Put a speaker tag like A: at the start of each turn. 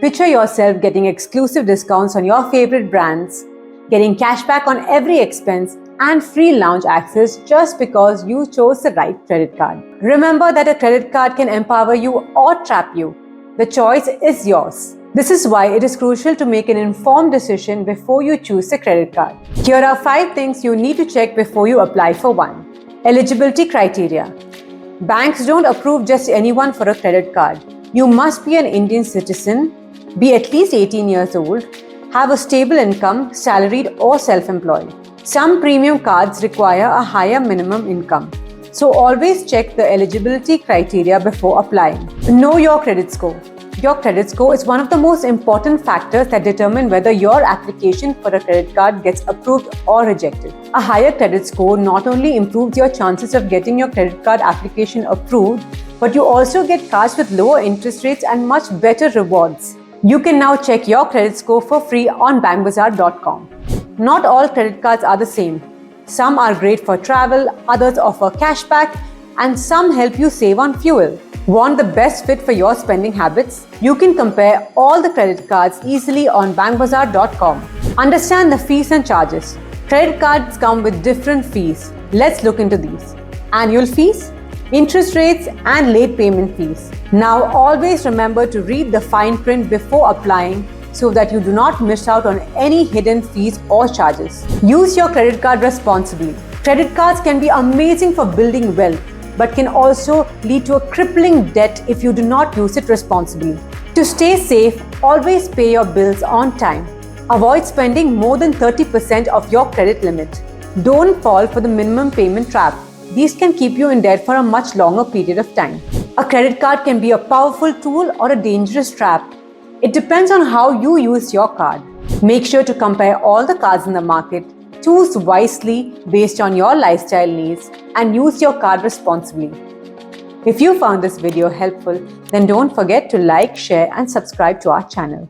A: Picture yourself getting exclusive discounts on your favorite brands, getting cashback on every expense, and free lounge access just because you chose the right credit card. Remember that a credit card can empower you or trap you. The choice is yours. This is why it is crucial to make an informed decision before you choose a credit card. Here are 5 things you need to check before you apply for one. Eligibility criteria. Banks don't approve just anyone for a credit card. You must be an Indian citizen, be at least 18 years old, have a stable income, salaried or self-employed. Some premium cards require a higher minimum income, so always check the eligibility criteria before applying. Know your credit score. Your credit score is one of the most important factors that determine whether your application for a credit card gets approved or rejected. A higher credit score not only improves your chances of getting your credit card application approved, but you also get cards with lower interest rates and much better rewards. You can now check your credit score for free on BankBazaar.com. Not all credit cards are the same. Some are great for travel, others offer cashback, and some help you save on fuel. Want the best fit for your spending habits? You can compare all the credit cards easily on BankBazaar.com. Understand the fees and charges. Credit cards come with different fees. Let's look into these. Annual fees, interest rates, and late payment fees. Now always remember to read the fine print before applying so that you do not miss out on any hidden fees or charges. Use your credit card responsibly. Credit cards can be amazing for building wealth, but can also lead to a crippling debt if you do not use it responsibly. To stay safe, always pay your bills on time. Avoid spending more than 30% of your credit limit. Don't fall for the minimum payment trap. These can keep you in debt for a much longer period of time. A credit card can be a powerful tool or a dangerous trap. It depends on how you use your card. Make sure to compare all the cards in the market, choose wisely based on your lifestyle needs, and use your card responsibly. If you found this video helpful, then don't forget to like, share, and subscribe to our channel.